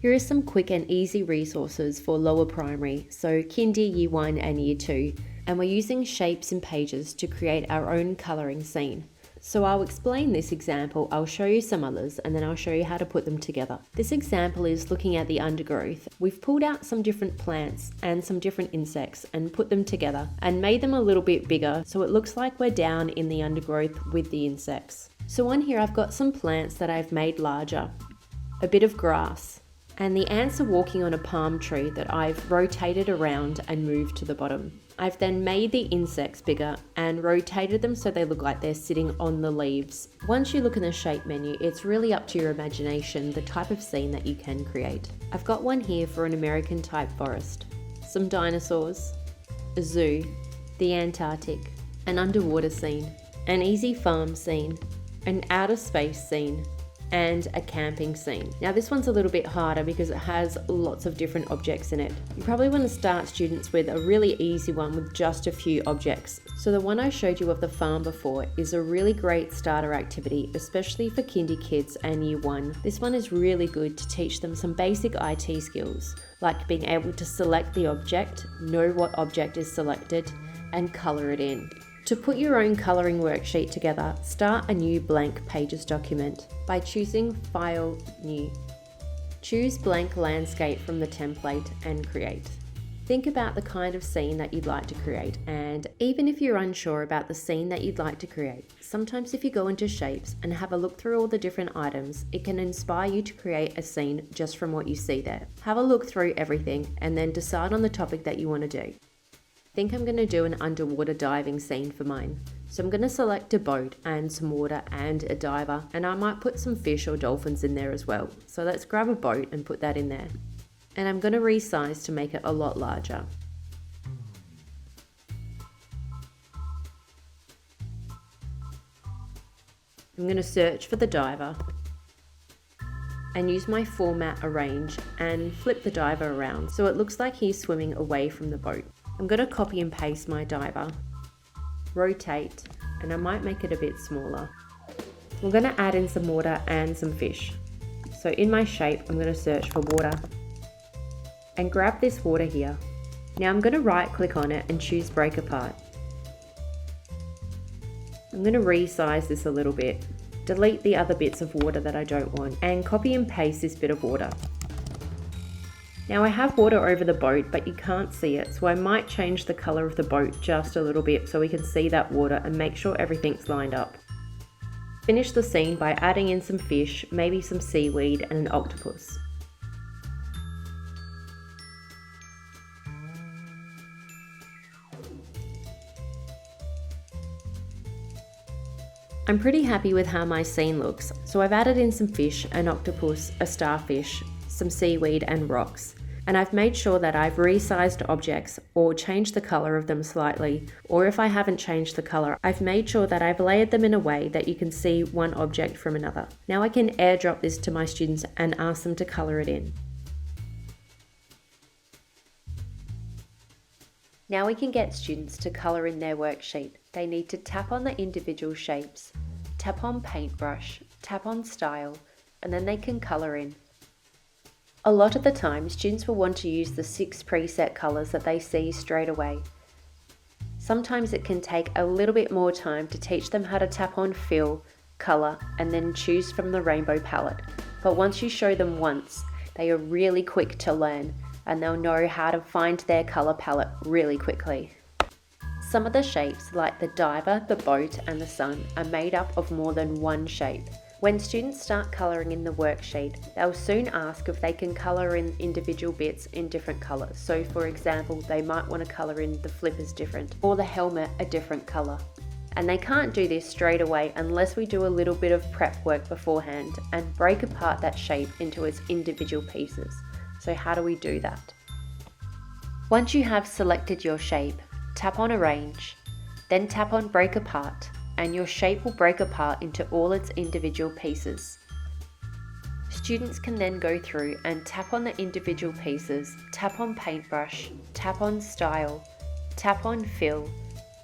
Here are some quick and easy resources for lower primary, so Kindy, Year 1 and Year 2, and we're using shapes and pages to create our own colouring scene. So I'll explain this example, I'll show you some others, and then I'll show you how to put them together. This example is looking at the undergrowth. We've pulled out some different plants and some different insects and put them together and made them a little bit bigger so it looks like we're down in the undergrowth with the insects. So on here I've got some plants that I've made larger, a bit of grass, and the ants are walking on a palm tree that I've rotated around and moved to the bottom. I've then made the insects bigger and rotated them so they look like they're sitting on the leaves. Once you look in the shape menu, it's really up to your imagination the type of scene that you can create. I've got one here for an American type forest, some dinosaurs, a zoo, the Antarctic, an underwater scene, an easy farm scene, an outer space scene, and a camping scene. Now this one's a little bit harder because it has lots of different objects in it. You probably want to start students with a really easy one with just a few objects. So the one I showed you of the farm before is a really great starter activity, especially for kindy kids and Year 1. This one is really good to teach them some basic IT skills, like being able to select the object, know what object is selected, and colour it in. To put your own colouring worksheet together, start a new blank Pages document by choosing File, New. Choose Blank Landscape from the template and create. Think about the kind of scene that you'd like to create, and even if you're unsure about the scene that you'd like to create, sometimes if you go into shapes and have a look through all the different items, it can inspire you to create a scene just from what you see there. Have a look through everything and then decide on the topic that you want to do. I think I'm going to do an underwater diving scene for mine. So I'm going to select a boat and some water and a diver, and I might put some fish or dolphins in there as well. So let's grab a boat and put that in there. And I'm going to resize to make it a lot larger. I'm going to search for the diver and use my format arrange and flip the diver around so it looks like he's swimming away from the boat. I'm going to copy and paste my diver, rotate, and I might make it a bit smaller. We're going to add in some water and some fish. So in my shape, I'm going to search for water and grab this water here. Now I'm going to right click on it and choose break apart. I'm going to resize this a little bit, delete the other bits of water that I don't want, and copy and paste this bit of water. Now I have water over the boat, but you can't see it, so I might change the colour of the boat just a little bit so we can see that water and make sure everything's lined up. Finish the scene by adding in some fish, maybe some seaweed and an octopus. I'm pretty happy with how my scene looks, so I've added in some fish, an octopus, a starfish, some seaweed and rocks. And I've made sure that I've resized objects or changed the colour of them slightly, or if I haven't changed the colour, I've made sure that I've layered them in a way that you can see one object from another. Now I can airdrop this to my students and ask them to colour it in. Now we can get students to colour in their worksheet. They need to tap on the individual shapes, tap on paintbrush, tap on style, and then they can colour in. A lot of the time, students will want to use the 6 preset colours that they see straight away. Sometimes it can take a little bit more time to teach them how to tap on fill, colour, and then choose from the rainbow palette. But once you show them once, they are really quick to learn and they'll know how to find their colour palette really quickly. Some of the shapes, like the diver, the boat, and the sun, are made up of more than one shape. When students start colouring in the worksheet, they'll soon ask if they can colour in individual bits in different colours. So for example, they might want to colour in the flippers different or the helmet a different colour. And they can't do this straight away unless we do a little bit of prep work beforehand and break apart that shape into its individual pieces. So how do we do that? Once you have selected your shape, tap on Arrange, then tap on Break Apart, and your shape will break apart into all its individual pieces. Students can then go through and tap on the individual pieces, tap on Paintbrush, tap on Style, tap on Fill,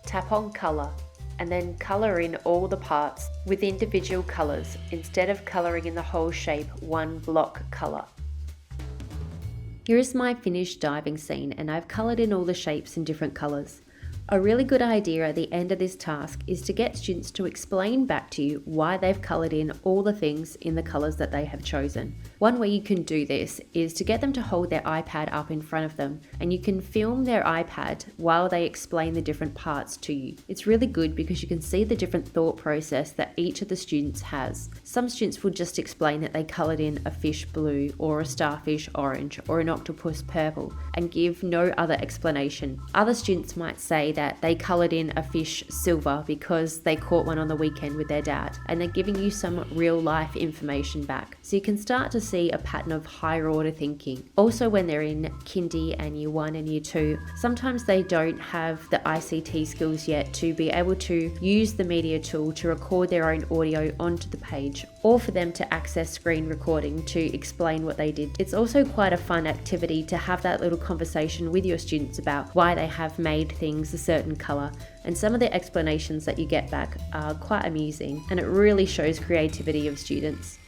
tap on Colour, and then colour in all the parts with individual colours instead of colouring in the whole shape one block colour. Here is my finished diving scene, and I've coloured in all the shapes in different colours. A really good idea at the end of this task is to get students to explain back to you why they've coloured in all the things in the colours that they have chosen. One way you can do this is to get them to hold their iPad up in front of them, and you can film their iPad while they explain the different parts to you. It's really good because you can see the different thought process that each of the students has. Some students will just explain that they coloured in a fish blue or a starfish orange or an octopus purple and give no other explanation. Other students might say that they coloured in a fish silver because they caught one on the weekend with their dad, and they're giving you some real life information back. So you can start to see a pattern of higher order thinking. Also, when they're in kindy and year 1 and year 2, sometimes they don't have the ICT skills yet to be able to use the media tool to record their own audio onto the page, or for them to access screen recording to explain what they did. It's also quite a fun activity to have that little conversation with your students about why they have made things a certain colour, and some of the explanations that you get back are quite amusing, and it really shows creativity of students.